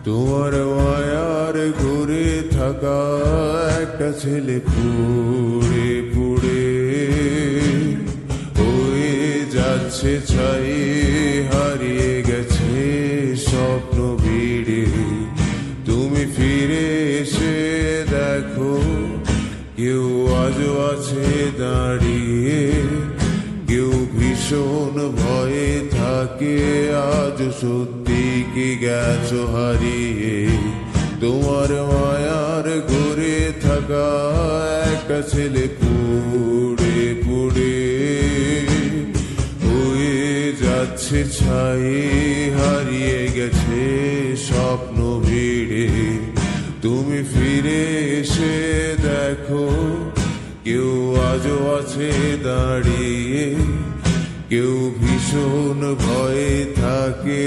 তোমার মায়ার ঘুরে থাকা একটা ছেলে পুড়ে পুড়ে হয়ে যাচ্ছে ছাই, হারিয়ে গেছে স্বপ্ন ভিড়ে। তুমি ফিরে এসে দেখো কেউ আজও আছে দাঁড়িয়ে, কেউ ভীষণ ভয়ে থাকে, আজ সত্যি কি গেছো হারিয়ে। তোমার মায়ার ঘুরে থাকা একটা ছেলে পুড়ে পুড়ে হয়ে যাচ্ছে ছাই, হারিয়ে গেছে স্বপ্ন ভিড়ে। তুমি ফিরে এসে দেখো কেউ আজও আছে দাঁড়িয়ে, কেউ ভীষণ ভয়ে থাকে,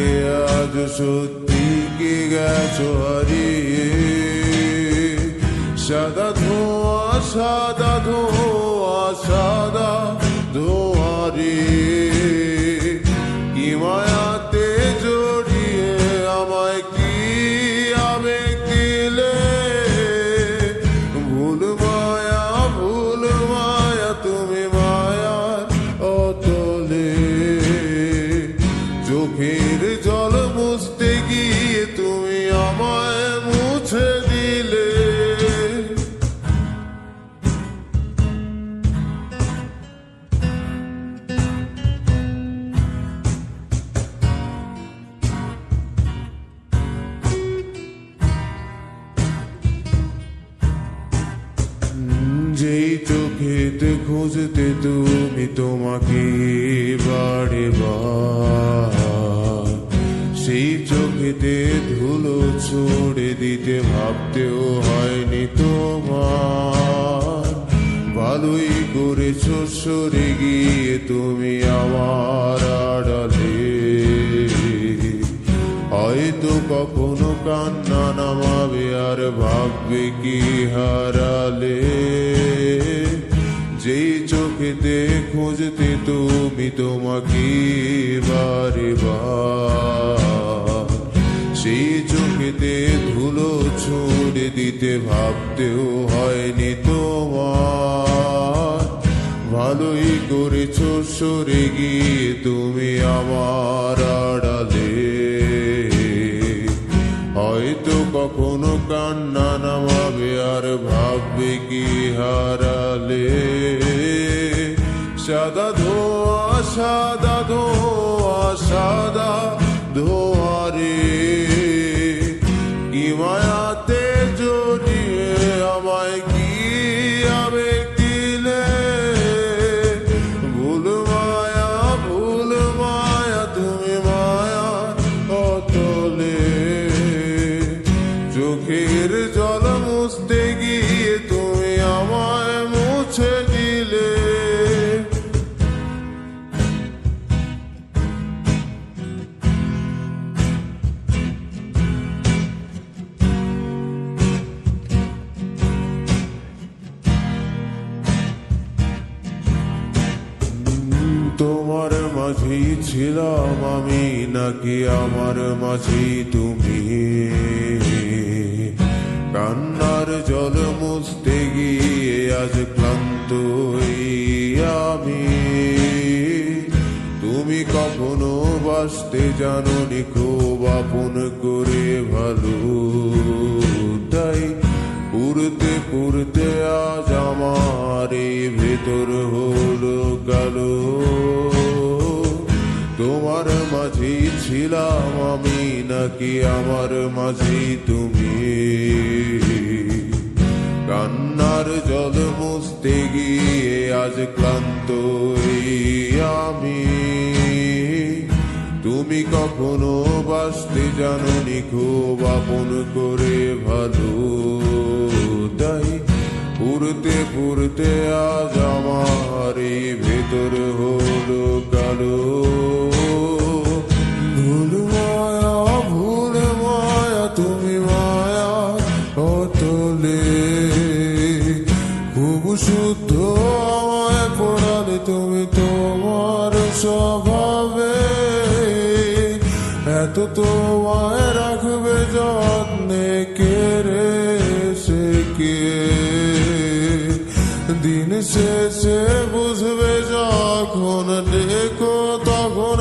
আজ সত্যি কি গেছো হারিয়ে। সাদা ধোঁয়া সাদা ধোঁয়া সাদা ধোঁয়া রে, কি মায়াতে জড়িয়ে আমায় কি আবেগ দিলে। ভুল মায়া তুমি মায়ার অতলে, চোখের জল মুছতে গিয়ে তুমি আমায় মুছে দিলে। যেই চোখেতে খুঁজতে তুমি তোমাকে বারে বার, সেই চোখেতে ধুলো ছড়ে দিতে ভাবতেও হয়নি তোমার। ভালোই করেছো সরে গিয়ে তুমি আমার আড়ালে, হয়তো কখনো কান্না নামাবে আর ভাববে কি হারালে। যেই চোখেতে খুঁজতে তুমি তোমাকে বারে বার, সেই চোখেতে ধুলো ছড়ে দিতে ভাবতেও হয়নি তোমার। ভালোই করেছো সরে গিয়ে তুমি আমার আড়ালে, হয়তো কখনো কান্না নামাবে আর ভাববে কি হারালে। সাদা ধোঁয়া সাদা ধোঁয়া সাদা ধোঁয়া রে, কি মায়াতে জড়িয়ে আমায় কি আবেগ দিলে। ভুল মায়া তুমি মায়ার অতলে, চোখের জল মুছতে গিয়ে তুমি আমায় মুছে দিলে। তোমার মাঝেই ছিলাম আমি নাকি আমার মাঝেই তুমি, কান্নার জল মুছতে গিয়ে আজ ক্লান্ত আমি। তুমি কখনো বাসতে জানোনি খুব আপন করে ভালো, তাই পুরতে পুরতে আজ আমার এই ভেতর হলো কালো। তোমার মাঝেই ছিলাম আমি নাকি আমার মাঝেই তুমি, কান্নার জল মুছতে গিয়ে আজ ক্লান্ত আমি। তুমি কখনো বাসতে জানোনি খুব আপন করে ভালো, তাই পুরতে পুরতে আজ আমার এই ভেতর হলো কালো। ভুল মায়া তুমি মায়ার অতলে, খুব শুদ্ধ আমায় পড়ালে তুমি তোমার স্বভাবে। এত তোমায় রাখবে যত্নে কে রে সে কে দিন শেষে বুঝবে যখন দেখো তখন